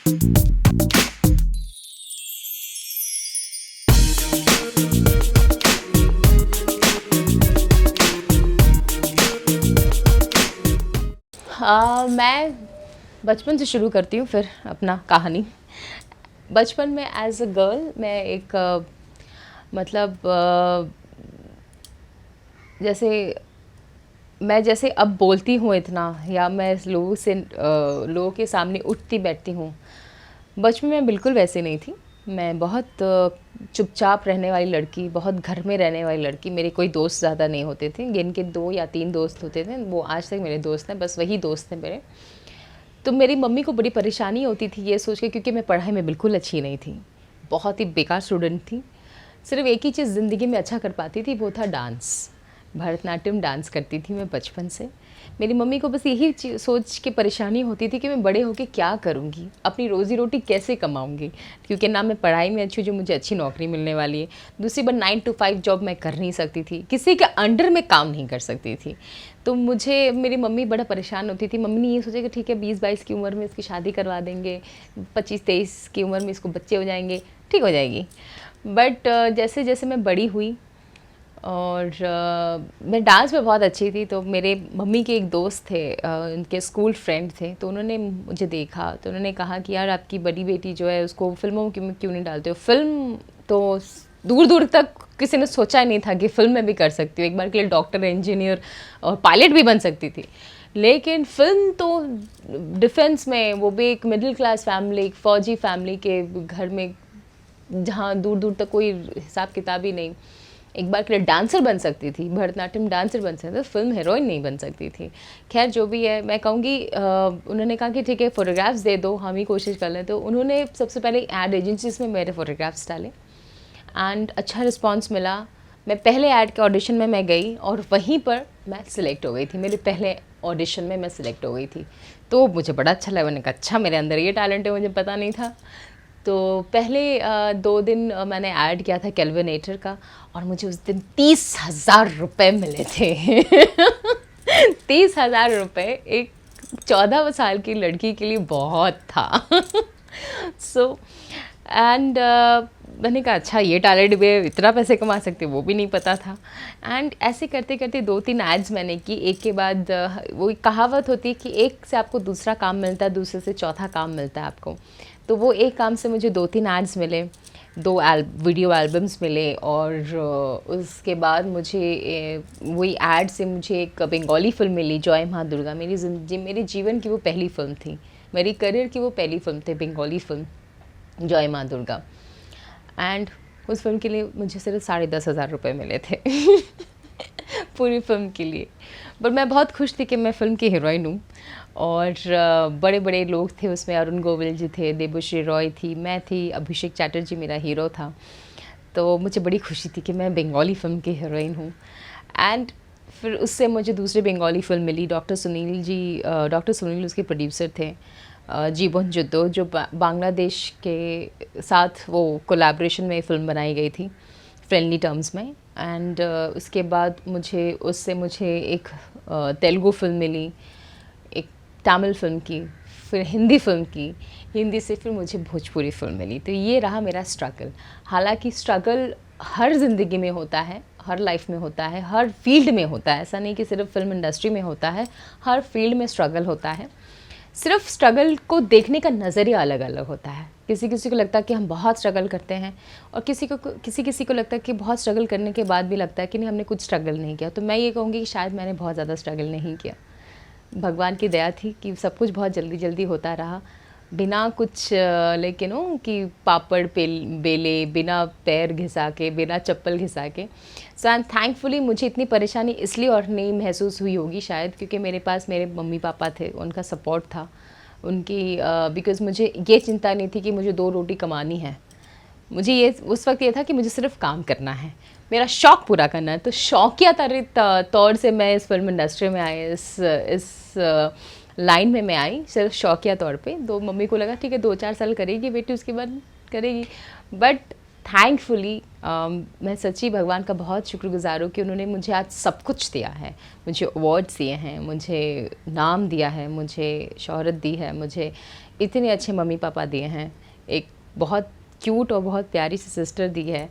मैं बचपन से शुरू करती हूँ फिर अपना कहानी। बचपन में एज अ गर्ल मैं एक मतलब जैसे मैं जैसे अब बोलती हूँ इतना, या मैं लोगों के सामने उठती बैठती हूँ, बचपन में बिल्कुल वैसे नहीं थी। मैं बहुत चुपचाप रहने वाली लड़की, बहुत घर में रहने वाली लड़की। मेरे कोई दोस्त ज़्यादा नहीं होते थे, जिनके 2 या 3 दोस्त होते थे, वो आज तक मेरे दोस्त हैं, बस वही दोस्त हैं मेरे। तो मेरी मम्मी को बड़ी परेशानी होती थी ये सोच के, क्योंकि मैं पढ़ाई में बिल्कुल अच्छी नहीं थी, बहुत ही बेकार स्टूडेंट थी। सिर्फ एक ही चीज़ ज़िंदगी में अच्छा कर पाती थी, वो था डांस। भरतनाट्यम डांस करती थी मैं बचपन से। मेरी मम्मी को बस यही सोच के परेशानी होती थी कि मैं बड़े होकर क्या करूँगी, अपनी रोज़ी रोटी कैसे कमाऊँगी, क्योंकि ना मैं पढ़ाई में अच्छी हूँ जो मुझे अच्छी नौकरी मिलने वाली है, दूसरी बार 9 to 5 जॉब मैं कर नहीं सकती थी, किसी के अंडर में काम नहीं कर सकती थी। तो मुझे मेरी मम्मी बड़ा परेशान होती थी। मम्मी ने ये सोचा कि ठीक है 20-22 की उम्र में इसकी शादी करवा देंगे, 25-23 की उम्र में इसको बच्चे हो जाएंगे, ठीक हो जाएगी। बट जैसे जैसे मैं बड़ी हुई और मैं डांस में बहुत अच्छी थी, तो मेरे मम्मी के एक दोस्त थे, उनके स्कूल फ्रेंड थे, तो उन्होंने मुझे देखा, तो उन्होंने कहा कि यार आपकी बड़ी बेटी जो है उसको फिल्मों में क्यों नहीं डालते हो। फिल्म तो दूर दूर तक किसी ने सोचा ही नहीं था कि फ़िल्म में भी कर सकती हूँ। एक बार के लिए डॉक्टर, इंजीनियर और पायलट भी बन सकती थी, लेकिन फ़िल्म तो डिफेंस में, वो भी एक मिडिल क्लास फैमिली, एक फ़ौजी फैमिली के घर में, जहाँ दूर दूर तक कोई हिसाब किताब ही नहीं। एक बार के लिए डांसर बन सकती थी, भरतनाट्यम डांसर बन सकती थी, फिल्म हीरोइन नहीं बन सकती थी। खैर जो भी है, मैं कहूँगी उन्होंने कहा कि ठीक है फ़ोटोग्राफ्स दे दो, हम ही कोशिश कर लें। तो उन्होंने सबसे पहले एड एजेंसीज़ में मेरे फ़ोटोग्राफ्स डाले एंड अच्छा रिस्पांस मिला। मैं पहले ऐड के ऑडिशन में मैं गई और वहीं पर मैं सिलेक्ट हो गई थी। मेरे पहले ऑडिशन में मैं सिलेक्ट हो गई थी, तो मुझे बड़ा अच्छा लगा। मैंने कहा अच्छा मेरे अंदर ये टैलेंट है, मुझे पता नहीं था। तो पहले 2 दिन मैंने ऐड किया था कैल्विनेटर का, और मुझे उस दिन 30,000 रुपये मिले थे। 30,000 रुपये एक 14 साल की लड़की के लिए बहुत था। सो एंड मैंने कहा अच्छा ये टैलेंट भी है, इतना पैसे कमा सकते, वो भी नहीं पता था। एंड ऐसे करते करते 2-3 एड्स मैंने की, एक के बाद वो एक कहावत होती है कि एक से आपको दूसरा काम मिलता है, दूसरे से चौथा काम मिलता है आपको। तो वो एक काम से मुझे 2-3 एड्स मिले, 2 वीडियो एल्बम्स मिले, और उसके बाद मुझे वही ऐड से मुझे एक बंगाली फ़िल्म मिली, जय माँ दुर्गा। मेरे जीवन की वो पहली फ़िल्म थी, मेरी करियर की वो पहली फ़िल्म थी, बंगाली फ़िल्म जय माँ दुर्गा। एंड उस फिल्म के लिए मुझे सिर्फ 10,500 रुपये मिले थे। पूरी फिल्म के लिए। बट मैं बहुत खुश थी कि मैं फ़िल्म की हीरोइन हूँ, और बड़े बड़े लोग थे उसमें। अरुण गोविल जी थे, देबुश्री रॉय थी, मैं थी, अभिषेक चैटर्जी मेरा हीरो था। तो मुझे बड़ी खुशी थी कि मैं बंगाली फ़िल्म की हीरोइन हूँ। एंड फिर उससे मुझे दूसरी बंगाली फ़िल्म मिली, डॉक्टर सुनील उसके प्रोड्यूसर थे, जीवन जुद्दो, जो बांग्लादेश के साथ वो कोलैबोरेशन में फ़िल्म बनाई गई थी फ्रेंडली टर्म्स में। एंड उसके बाद मुझे एक तेलुगु फ़िल्म मिली, एक तमिल फ़िल्म की, फिर हिंदी फ़िल्म की, हिंदी से फिर मुझे भोजपुरी फ़िल्म मिली। तो ये रहा मेरा स्ट्रगल। हालांकि स्ट्रगल हर ज़िंदगी में होता है, हर लाइफ में होता है, हर फील्ड में होता है, ऐसा नहीं कि सिर्फ फिल्म इंडस्ट्री में होता है, हर फील्ड में स्ट्रगल होता है। सिर्फ स्ट्रगल को देखने का नज़रिया अलग अलग होता है। किसी किसी को लगता है कि हम बहुत स्ट्रगल करते हैं, और किसी को लगता है कि बहुत स्ट्रगल करने के बाद भी लगता है कि नहीं हमने कुछ स्ट्रगल नहीं किया। तो मैं ये कहूँगी कि शायद मैंने बहुत ज़्यादा स्ट्रगल नहीं किया। भगवान की दया थी कि सब कुछ बहुत जल्दी जल्दी होता रहा, बिना कुछ लेकिन कि पापड़ बेले, बिना पैर घिसा के, बिना चप्पल घिसा के। सो एंड थैंकफुली मुझे इतनी परेशानी इसलिए और नहीं महसूस हुई होगी शायद, क्योंकि मेरे पास मेरे मम्मी पापा थे, उनका सपोर्ट था, उनकी बिकॉज़ मुझे ये चिंता नहीं थी कि मुझे 2 रोटी कमानी है। मुझे ये उस वक्त ये था कि मुझे सिर्फ काम करना है, मेरा शौक़ पूरा करना है। तो शौकिया तौर से मैं इस फिल्म इंडस्ट्री में आई, इस लाइन में मैं आई सिर्फ शौकिया तौर पे। तो मम्मी को लगा ठीक है 2-4 साल करेगी बेटी, उसके बाद करेगी। बट थैंकफुली मैं सच्ची भगवान का बहुत शुक्रगुज़ार हूँ कि उन्होंने मुझे आज सब कुछ दिया है। मुझे अवार्ड्स दिए हैं, मुझे नाम दिया है, मुझे शोहरत दी है, मुझे इतने अच्छे मम्मी पापा दिए हैं, एक बहुत क्यूट और बहुत प्यारी सी सिस्टर दी है,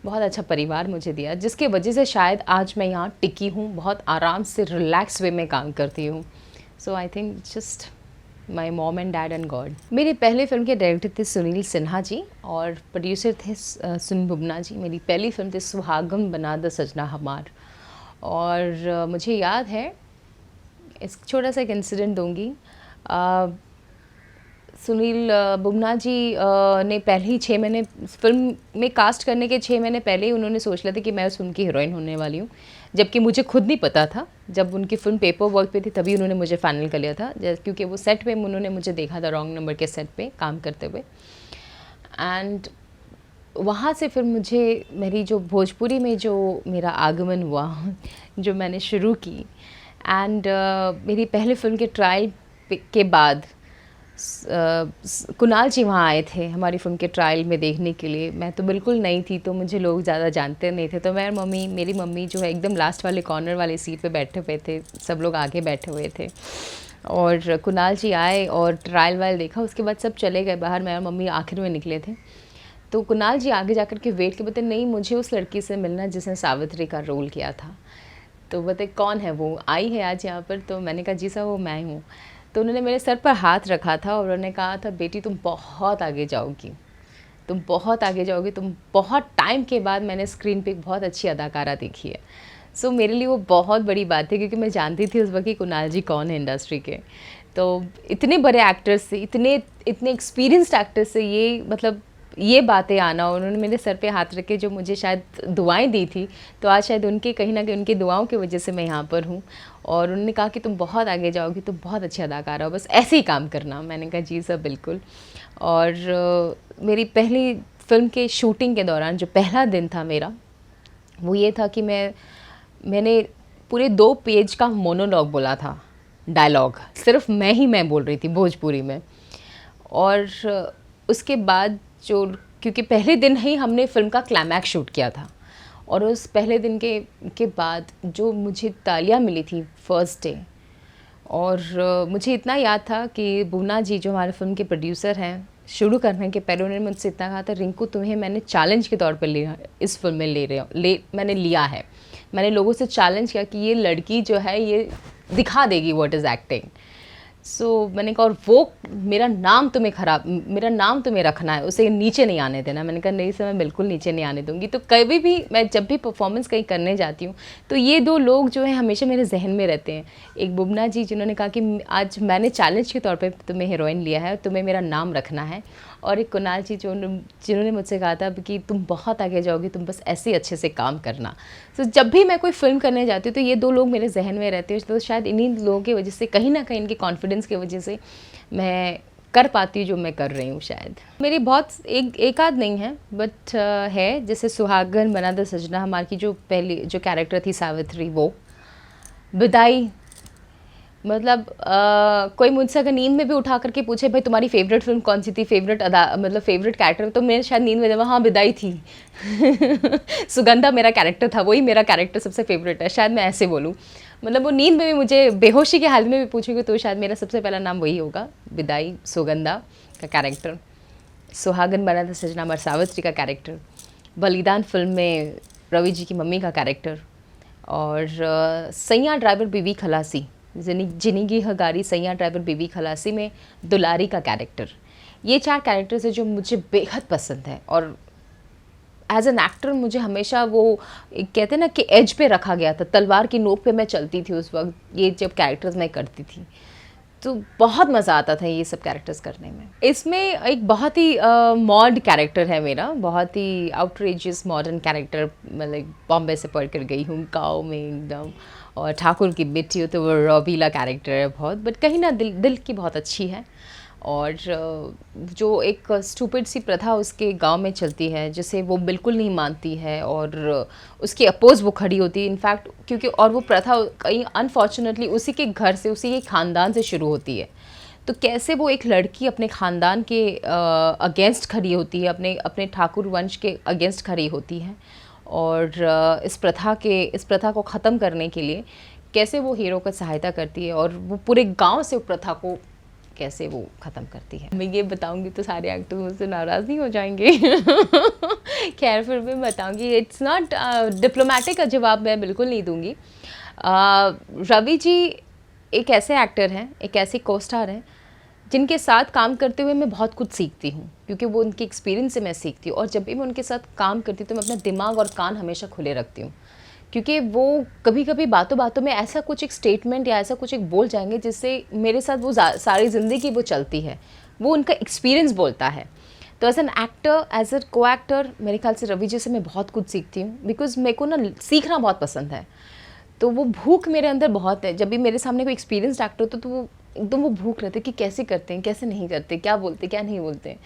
बहुत अच्छा परिवार मुझे दिया, जिसकी वजह से शायद आज मैं यहाँ टिकी हूँ, बहुत आराम से रिलैक्स वे में काम करती हूँ। So I think just my mom and dad and God. मेरी पहले फिल्म के डायरेक्टर थे सुनील सिन्हा जी और प्रोड्यूसर थे सुन बुबना जी। मेरी पहली फिल्म थी सुहागन बना द सजना हमार। और मुझे याद है, इस छोटा सा एक इंसिडेंट दूंगी। सुनील बुबना जी ने पहले ही 6 महीने फिल्म में कास्ट करने के 6 महीने पहले ही उन्होंने सोच लिया था कि मैं उस फिल्म की हीरोइन होने वाली हूँ, जबकि मुझे खुद नहीं पता था। जब उनकी फिल्म पेपर वर्क पे थी तभी उन्होंने मुझे फाइनल कर लिया था, क्योंकि वो सेट पे उन्होंने मुझे देखा था, रॉन्ग नंबर के सेट पे काम करते हुए। एंड वहाँ से फिर मुझे मेरी जो भोजपुरी में जो मेरा आगमन हुआ जो मैंने शुरू की। एंड मेरी पहले फिल्म के ट्रायल के बाद कुणाल जी वहाँ आए थे हमारी फिल्म के ट्रायल में देखने के लिए। मैं तो बिल्कुल नई थी, तो मुझे लोग ज़्यादा जानते नहीं थे, तो मेरी मम्मी जो है एकदम लास्ट वाले कॉर्नर वाले सीट पे बैठे हुए थे, सब लोग आगे बैठे हुए थे। और कुणाल जी आए और ट्रायल वायल देखा, उसके बाद सब चले गए बाहर, मैं और मम्मी आखिर में निकले थे। तो कुणाल जी आगे जाकर के वेट के बोलते, नहीं मुझे उस लड़की से मिलना जिसने सावित्री का रोल किया था। तो बोलते कौन है वो, आई है आज यहाँ पर? तो मैंने कहा जी साहब वो मैं हूँ। तो उन्होंने मेरे सर पर हाथ रखा था और उन्होंने कहा था, बेटी तुम बहुत आगे जाओगी, तुम बहुत आगे जाओगी, तुम बहुत टाइम के बाद मैंने स्क्रीन पे एक बहुत अच्छी अदाकारा देखी है। सो मेरे लिए वो बहुत बड़ी बात थी, क्योंकि मैं जानती थी उस वक्त कि कुणाल जी कौन है इंडस्ट्री के। तो इतने बड़े एक्टर्स से, इतने एक्सपीरियंस्ड एक्टर्स से ये मतलब ये बातें आना, उन्होंने मेरे सर पे हाथ रख के जो मुझे शायद दुआएं दी थी, तो आज शायद उनके कहीं ना कहीं उनकी दुआओं की वजह से मैं यहाँ पर हूँ। और उन्होंने कहा कि तुम बहुत आगे जाओगी, तुम बहुत अच्छी अदाकारा हो, बस ऐसे ही काम करना। मैंने कहा जी सर बिल्कुल। और मेरी पहली फिल्म के शूटिंग के दौरान जो पहला दिन था मेरा, वो ये था कि मैंने पूरे 2 पेज का मोनोलॉग बोला था, डायलॉग सिर्फ मैं बोल रही थी भोजपुरी में। और उसके बाद क्योंकि पहले दिन ही हमने फिल्म का क्लाइमैक्स शूट किया था, और उस पहले दिन के बाद जो मुझे तालियां मिली थी फर्स्ट डे। और मुझे इतना याद था कि बुबना जी जो हमारे फिल्म के प्रोड्यूसर हैं, शुरू करने के पहले उन्होंने मुझसे इतना कहा था, रिंकू तुम्हें मैंने चैलेंज के तौर पर लिया, इस फिल्म में मैंने लिया है। मैंने लोगों से चैलेंज किया कि ये लड़की जो है ये दिखा देगी व्हाट इज़ एक्टिंग। सो मैंने कहा, और वो मेरा नाम तुम्हें रखना है, उसे नीचे नहीं आने देना। मैंने कहा नहीं सर, मैं बिल्कुल नीचे नहीं आने दूंगी। तो कभी भी मैं जब भी परफॉर्मेंस कहीं करने जाती हूँ, तो ये 2 लोग जो हैं हमेशा मेरे जहन में रहते हैं। एक बुबना जी जिन्होंने कहा कि आज मैंने चैलेंज के तौर पे तुम्हें हीरोइन लिया है, तुम्हें मेरा नाम रखना है। और एक कुणाल जी जिन्होंने मुझसे कहा था कि तुम बहुत आगे जाओगी, तुम बस ऐसे ही अच्छे से काम करना। तो जब भी मैं कोई फिल्म करने जाती हूँ, तो ये 2 लोग मेरे जहन में रहते हैं। तो शायद इन्हीं लोगों की वजह से, कहीं ना कहीं इनके कॉन्फिडेंस की वजह से मैं कर पाती हूँ जो मैं कर रही हूँ। शायद मेरी बहुत एक आध नहीं है, बट है। जैसे सुहागन बना द सजना हमार की जो पहली जो कैरेक्टर थी सावित्री, वो विदाई, मतलब कोई मुझसे अगर नींद में भी उठा करके पूछे भाई तुम्हारी फेवरेट फिल्म कौन सी थी, मतलब फेवरेट कैरेक्टर, तो मैं शायद नींद में जब हाँ विदाई थी सुगंधा मेरा कैरेक्टर था, वही मेरा कैरेक्टर सबसे फेवरेट है, शायद मैं ऐसे बोलूँ। मतलब वो नींद में भी मुझे बेहोशी के हाल में भी पूछेंगे तो शायद मेरा सबसे पहला नाम वही होगा, विदाई सुगंधा का कैरेक्टर। सुहागन बना था सजना मर सावित्री का कैरेक्टर। बलिदान फिल्म में रवि जी की मम्मी का कैरेक्टर। और सैया ड्राइवर बीवी खलासी, जिंदगी हगारी सैया ड्राइवर बीवी खलासी में दुलारी का कैरेक्टर। ये 4 कैरेक्टर्स है जो मुझे बेहद पसंद है। और एज एन एक्टर मुझे हमेशा वो कहते हैं ना कि एज पे रखा गया था, तलवार की नोक पे मैं चलती थी उस वक्त, ये जब कैरेक्टर्स मैं करती थी। तो बहुत मज़ा आता था ये सब कैरेक्टर्स करने में। इसमें एक बहुत ही मॉड कैरेक्टर है मेरा, बहुत ही आउटरेजियस मॉडर्न कैरेक्टर। मतलब बॉम्बे से पढ़ कर गई हूँ, गाँव में एकदम, और ठाकुर की बेटी हो तो वो रॉबीला कैरेक्टर है बहुत, बट कहीं ना दिल की बहुत अच्छी है। और जो एक स्टूपिड सी प्रथा उसके गांव में चलती है, जिसे वो बिल्कुल नहीं मानती है और उसके अपोज वो खड़ी होती है इनफैक्ट, क्योंकि और वो प्रथा कहीं अनफॉर्चुनेटली उसी के घर से, उसी के ख़ानदान से शुरू होती है। तो कैसे वो एक लड़की अपने ख़ानदान के अगेंस्ट खड़ी होती है, अपने अपने ठाकुर वंश के अगेंस्ट खड़ी होती है, और इस प्रथा को ख़त्म करने के लिए कैसे वो हीरो का सहायता करती है, और वो पूरे गांव से प्रथा को कैसे वो ख़त्म करती है। मैं ये बताऊंगी तो सारे एक्टर मुझसे नाराज़ नहीं हो जाएंगे। खैर फिर भी बताऊंगी, इट्स नॉट डिप्लोमेटिक का जवाब मैं बिल्कुल नहीं दूंगी। रवि जी एक ऐसे एक्टर हैं, एक ऐसे को स्टार हैं जिनके साथ काम करते हुए मैं बहुत कुछ सीखती हूँ, क्योंकि वो उनके एक्सपीरियंस से मैं सीखती हूँ। और जब भी मैं उनके साथ काम करती हूँ तो मैं अपना दिमाग और कान हमेशा खुले रखती हूँ, क्योंकि वो कभी कभी बातों बातों में ऐसा कुछ एक स्टेटमेंट या ऐसा कुछ एक बोल जाएंगे जिससे मेरे साथ वो सारी ज़िंदगी वो चलती है, वो उनका एक्सपीरियंस बोलता है। तो as an actor, as a co-actor, मेरे ख्याल से रवि जी से मैं बहुत कुछ सीखती हूँ, बिकॉज मेरे को ना सीखना बहुत पसंद है। तो वो भूख मेरे अंदर बहुत है। जब भी मेरे सामने कोई एक्सपीरियंस्ड एक्टर होता तो वो एकदम वो भूख रहते कि कैसे करते हैं, कैसे नहीं करते, क्या बोलते क्या नहीं बोलते।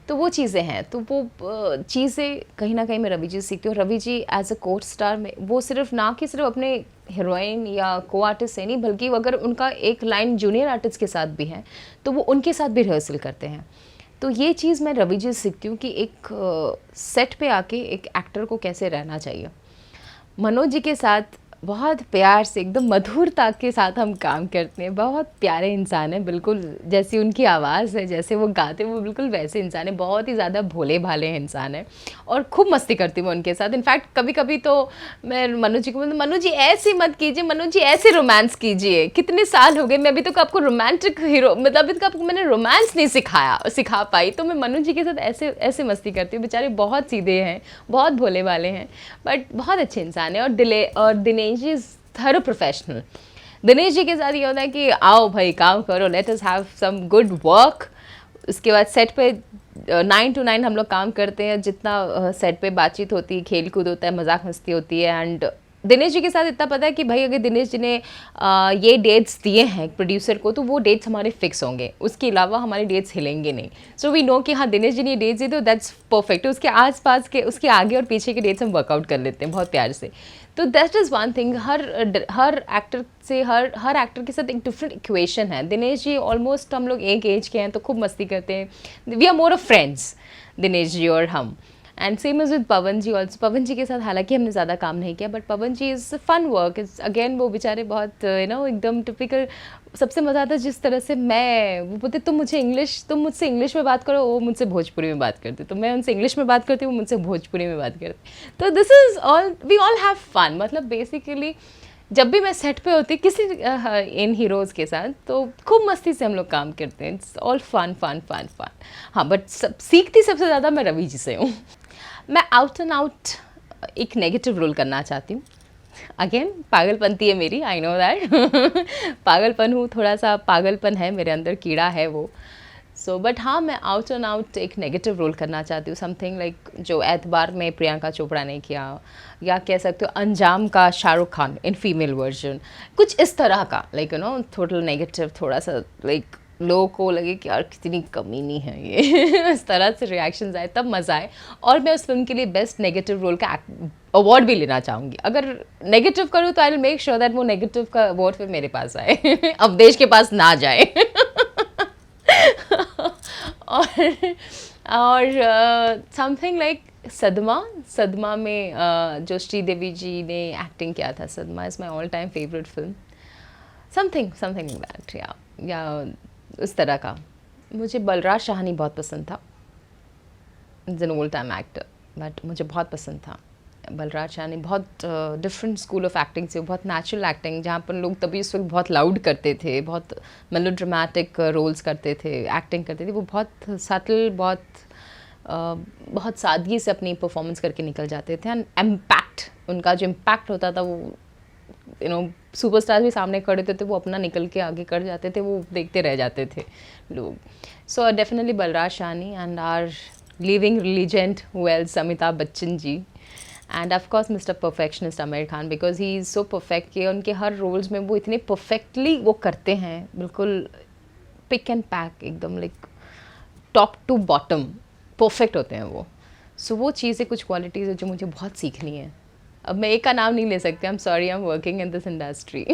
तो वो चीज़ें हैं, तो वो चीज़ें कहीं ना कहीं मैं रवि जी से सीखती हूँ। रवि जी एज अ को स्टार में वो सिर्फ ना कि सिर्फ अपने हीरोइन या को आर्टिस्ट से नहीं, बल्कि अगर उनका एक लाइन जूनियर आर्टिस्ट के साथ भी है तो वो उनके साथ भी रिहर्सल करते हैं। तो ये चीज़ मैं रवि जी से सीखती हूँ कि एक सेट पे आके एक एक्टर को कैसे रहना चाहिए। मनोज जी के साथ बहुत प्यार से, एकदम मधुरता के साथ हम काम करते हैं। बहुत प्यारे इंसान हैं, बिल्कुल जैसी उनकी आवाज़ है, जैसे वो गाते हैं, वो बिल्कुल वैसे इंसान है। बहुत ही ज़्यादा भोले भाले इंसान है और खूब मस्ती करती हूँ मैं उनके साथ। इनफैक्ट कभी कभी तो मैं मनोज जी को बोलती, मनोज जी ऐसे मत कीजिए, मनोज जी ऐसे रोमांस कीजिए। कितने साल हो गए, मैं अभी तक आपको रोमांटिक हीरो, मतलब अभी तक आपको मैंने रोमांस नहीं सिखा पाई। तो मैं मनोज जी के साथ ऐसे ऐसे मस्ती करती हूँ। बेचारे बहुत सीधे हैं, बहुत भोले वाले हैं, बट बहुत अच्छे इंसान हैं। और Dinesh ji is thorough professional. Dinesh ji के साथ ये होता है कि आओ भाई काम करो, let us have some good work. उसके बाद सेट पे 9 to 9 हम लोग काम करते हैं। जितना सेट पे बातचीत होती है, खेल कूद होता है, मजाक मस्ती होती है। एंड दिनेश जी के साथ इतना पता है कि भाई अगर दिनेश जी ने ये डेट्स दिए हैं प्रोड्यूसर को, तो वो डेट्स हमारे फिक्स होंगे, उसके अलावा हमारे डेट्स हिलेंगे नहीं। सो वी नो कि हाँ दिनेश जी ने ये डेट्स दी तो दैट्स परफेक्ट। उसके आसपास के, उसके आगे और पीछे के डेट्स हम वर्कआउट कर लेते हैं बहुत प्यार से। तो that is one thing. Her actor से हर एक्टर के साथ एक डिफरेंट इक्वेशन है। दिनेश जी ऑलमोस्ट हम लोग एक एज के हैं, तो खूब मस्ती करते हैं। We are more of friends, Dinesh ji और हम। And same is with Pavan ji also. Pavan ji के साथ हालांकि हमने ज़्यादा काम नहीं किया, but Pavan ji is fun work. Is again वो बेचारे बहुत एकदम टिपिकल। सबसे मज़ा आता है जिस तरह से वो बोलते तुम मुझसे इंग्लिश में बात करो, वो मुझसे भोजपुरी में बात करते, तो मैं उनसे इंग्लिश में बात करती हूँ, वो मुझसे भोजपुरी में बात करते। तो this is all, we all have fun. मतलब बेसिकली जब भी मैं सेट पे होती किसी इन हीरोज़ के साथ, तो खूब मस्ती से हम लोग काम करते हैं। It's all fun fun fun fun. हाँ, बट सीखती सबसे ज़्यादा मैं रवि जी से हूँ। मैं आउट एंड आउट एक नेगेटिव रोल करना चाहती हूँ। अगेन पागलपंती है मेरी, आई नो दैट। पागलपन हूँ, थोड़ा सा पागलपन है मेरे अंदर, कीड़ा है वो। बट हाँ, मैं आउट एंड आउट एक नेगेटिव रोल करना चाहती हूँ। समथिंग लाइक जो एतबार में प्रियंका चोपड़ा ने किया, या कह सकते हो अंजाम का Shahrukh Khan in female version, कुछ इस तरह का। लाइक थोड़ा नेगेटिव, थोड़ा सा लाइक लोगों को लगे कि यार कितनी कमीनी है ये। इस तरह से रिएक्शंस आए, तब मज़ा आए। और मैं उस फिल्म के लिए बेस्ट नेगेटिव रोल का अवार्ड भी लेना चाहूँगी। अगर नेगेटिव करूँ तो I will make sure that वो नेगेटिव का अवार्ड फिर मेरे पास आए, अब देश के पास ना जाए। और समथिंग लाइक सदमा में जो श्रीदेवी जी ने एक्टिंग किया था, सदमा is my all time favourite film. Something like that, या उस तरह का। मुझे बलराज साहनी बहुत पसंद था। Is an old time actor, but मुझे बहुत पसंद था बलराज साहनी। बहुत डिफरेंट स्कूल ऑफ एक्टिंग से, बहुत नेचुरल एक्टिंग, जहाँ पर लोग तभी उस वक्त बहुत लाउड करते थे, बहुत मेलोड्रामेटिक रोल्स करते थे, एक्टिंग करते थे। वो बहुत सटल, बहुत सादगी से अपनी परफॉर्मेंस करके निकल जाते थे। एंड इम्पैक्ट, उनका जो इम्पैक्ट होता था वो सुपरस्टार भी सामने खड़े होते थे, वो अपना निकल के आगे कर जाते थे, वो देखते रह जाते थे लोग। So definitely Balraj Sahni and are living legend who else, Amitabh Bachchan ji. And of course mister perfectionist Aamir Khan, because he is so perfect कि उनके हर रोल्स में वो इतने परफेक्टली वो करते हैं, बिल्कुल पिक एंड पैक, एकदम like top to bottom perfect होते हैं वो। सो वो चीज़ें, कुछ क्वालिटीज़ है जो मुझे बहुत सीखनी है। अब मैं एक का नाम नहीं ले सकती, I am sorry, I am working in this industry.